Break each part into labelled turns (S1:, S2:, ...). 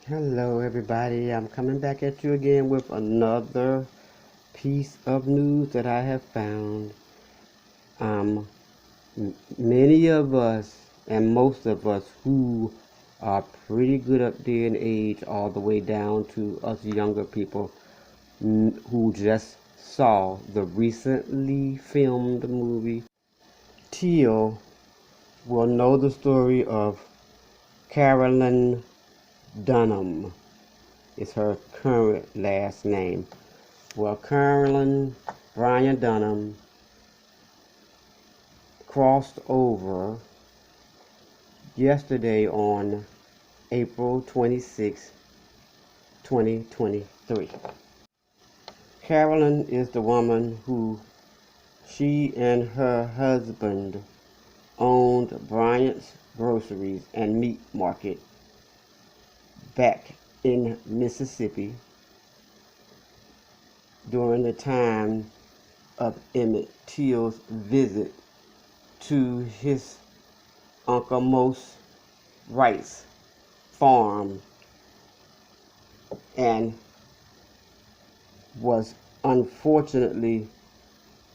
S1: Hello everybody, I'm coming back at you again with another piece of news that I have found. Many of us and most of us who are pretty good up there in age all the way down to us younger people who just saw the recently filmed movie Till will know the story of Carolyn Dunham. Is her current last name. Well, Carolyn Bryant Dunham crossed over yesterday on April 26, 2023. Carolyn is the woman who she and her husband owned Bryant's Groceries and Meat Market back in Mississippi during the time of Emmitt Till's visit to his Uncle Mose Wright's farm, and was unfortunately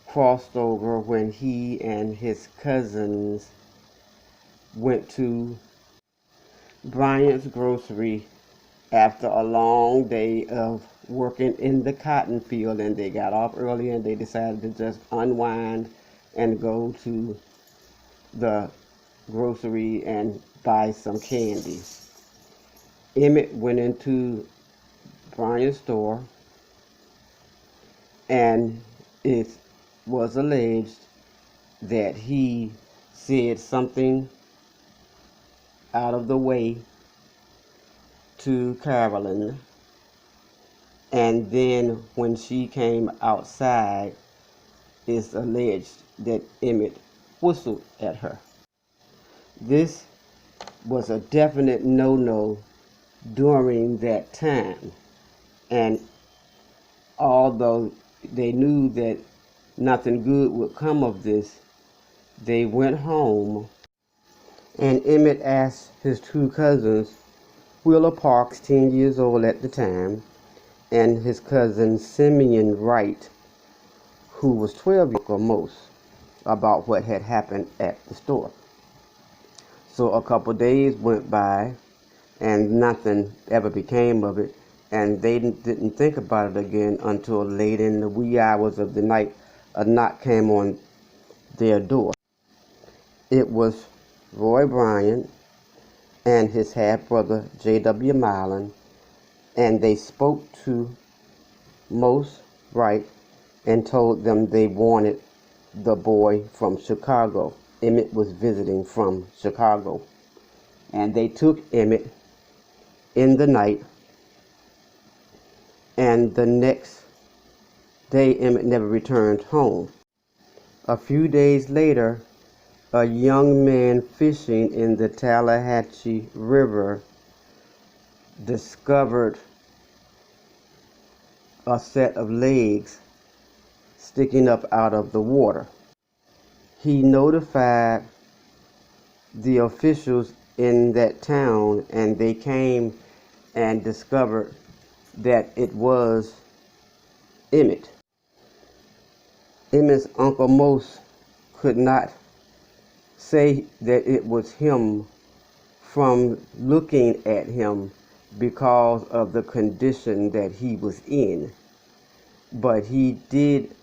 S1: crossed over when he and his cousins went to Bryant's Grocery after a long day of working in the cotton field, and they got off early and they decided to just unwind and go to the grocery and buy some candy. Emmett went into Bryant's store, and it was alleged that he said something out of the way to Carolyn, and then when she came outside, it's alleged that Emmett whistled at her. This was a definite no-no during that time, and although they knew that nothing good would come of this, they went home, and Emmett asked his two cousins, Wheeler Parks, 10 years old at the time, and his cousin Simeon Wright, who was 12 years or most, about what had happened at the store. So a couple days went by and nothing ever became of it, and they didn't think about it again until late in the wee hours of the night. A knock came on their door. It was Roy Bryant and his half-brother J.W. Milan, and they spoke to Mose Wright and told them they wanted the boy from Chicago. Emmett was visiting from Chicago, and they took Emmett in the night, and the next day Emmett never returned home. A few days later, a young man fishing in the Tallahatchie River discovered a set of legs sticking up out of the water. He notified the officials in that town, and they came and discovered that it was Emmett. Emmett's Uncle Mose could not say that it was him from looking at him because of the condition that he was in, but he did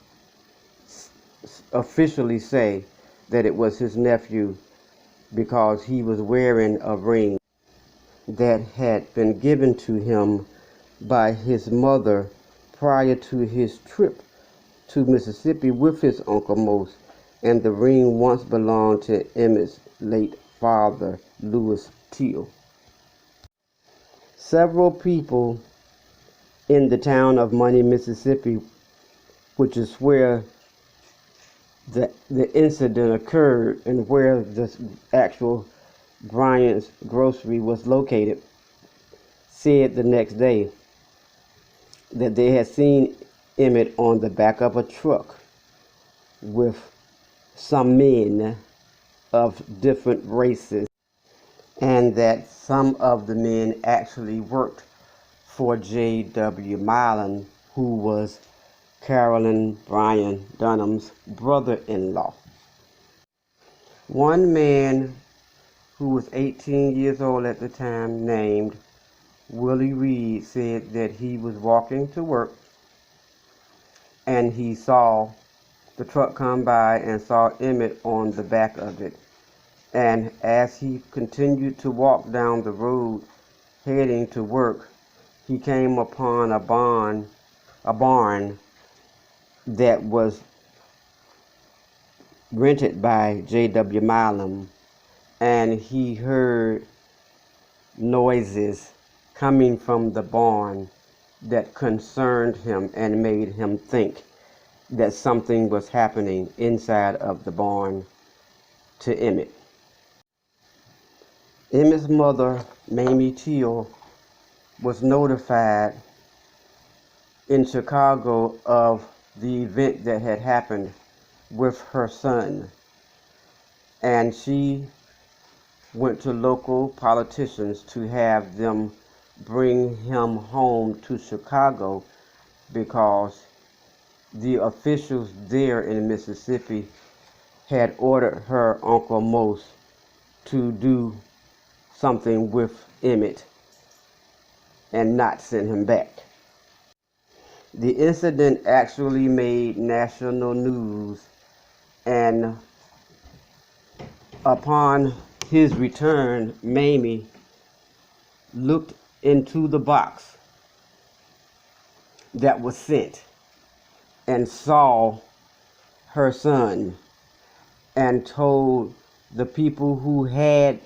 S1: officially say that it was his nephew because he was wearing a ring that had been given to him by his mother prior to his trip to Mississippi with his Uncle Mose, and the ring once belonged to Emmett's late father, Louis Till. Several people in the town of Money, Mississippi, which is where the incident occurred and where the actual Bryant's Grocery was located, said the next day that they had seen Emmett on the back of a truck with some men of different races, and that some of the men actually worked for J.W. Milan, who was Carolyn Bryant Dunham's brother-in-law. One man who was 18 years old at the time, named Willie Reed, said that he was walking to work and he saw the truck come by and saw Emmett on the back of it. And as he continued to walk down the road heading to work, he came upon a barn that was rented by J.W. Milam, and he heard noises coming from the barn that concerned him and made him think that something was happening inside of the barn to Emmett. Emmett's mother, Emmitt Till, was notified in Chicago of the event that had happened with her son, and she went to local politicians to have them bring him home to Chicago because the officials there in Mississippi had ordered her Uncle Mose to do something with Emmett and not send him back. The incident actually made national news, and upon his return, Mamie looked into the box that was sent and saw her son and told the people who had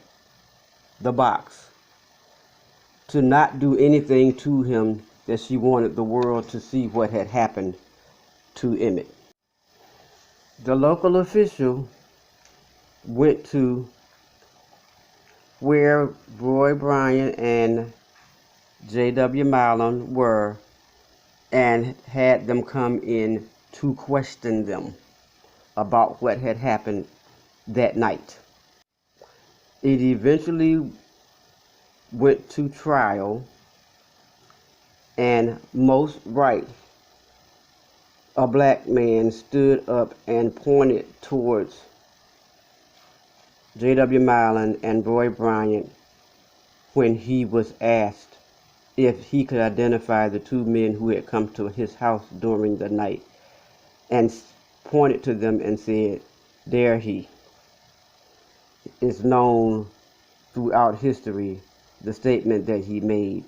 S1: the box to not do anything to him, that she wanted the world to see what had happened to Emmett. The local official went to where Roy Bryant and J.W. Milan were and had them come in to question them about what had happened that night. It eventually went to trial, and Most Right, a black man, stood up and pointed towards J.W. Milan and Roy Bryant when he was asked if he could identify the two men who had come to his house during the night, and pointed to them and said, "There he is." Known throughout history, the statement that he made.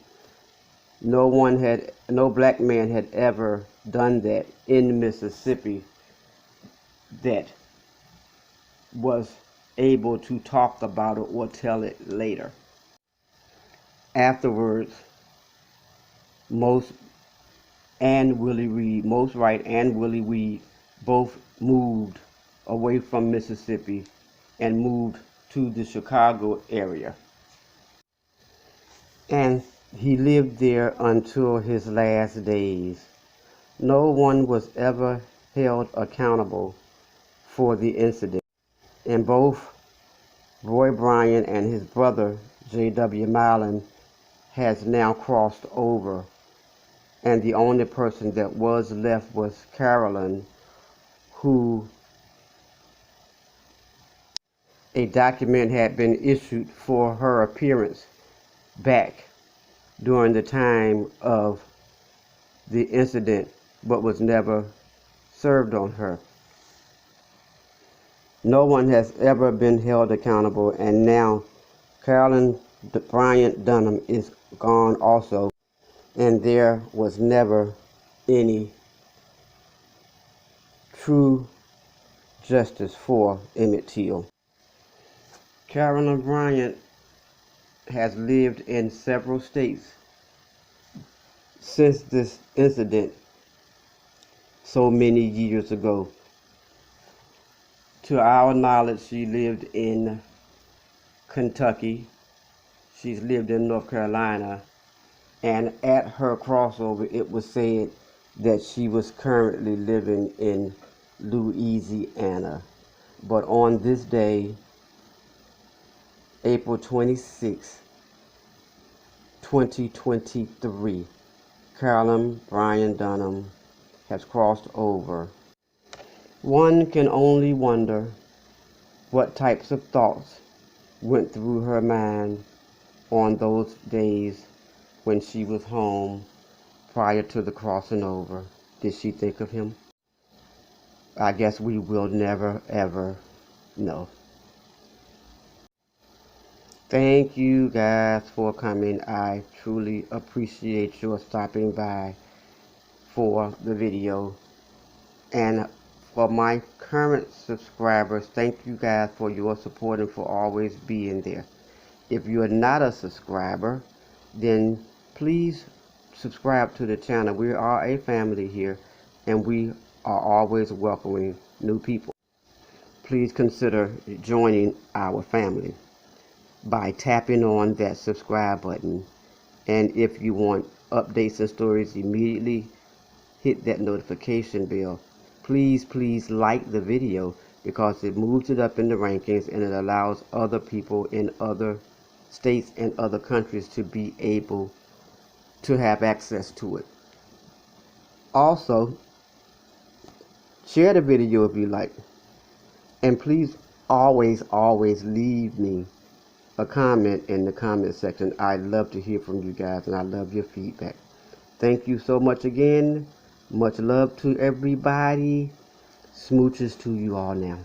S1: No black man had ever done that in Mississippi that was able to talk about it or tell it later. Afterwards, Most Right and Willie Reed both moved away from Mississippi and moved to the Chicago area. And he lived there until his last days. No one was ever held accountable for the incident, and both Roy Bryant and his brother J.W. Milan has now crossed over, and the only person that was left was Carolyn, who a document had been issued for her appearance back during the time of the incident, but was never served on her. No one has ever been held accountable, and now Carolyn Bryant Dunham is gone also, and there was never any true justice for Emmitt Till. Carolyn Bryant has lived in several states since this incident so many years ago. To our knowledge, she lived in Kentucky, she's lived in North Carolina, and at her crossover it was said that she was currently living in Louisiana. But on this day, April 26, 2023. Carolyn Bryant has crossed over. One can only wonder what types of thoughts went through her mind on those days when she was home prior to the crossing over. Did she think of him? I guess we will never ever know. Thank you guys for coming. I truly appreciate your stopping by for the video. And for my current subscribers, thank you guys for your support and for always being there. If you are not a subscriber, then please subscribe to the channel. We are a family here, and we are always welcoming new people. Please consider joining our family by tapping on that subscribe button. And if you want updates and stories immediately, hit that notification bell. Please like the video, because it moves it up in the rankings and it allows other people in other states and other countries to be able to have access to it. Also, share the video if you like. And please always leave me a comment in the comment section. I love to hear from you guys, and I love your feedback. Thank you so much again. Much love to everybody. Smooches to you all now.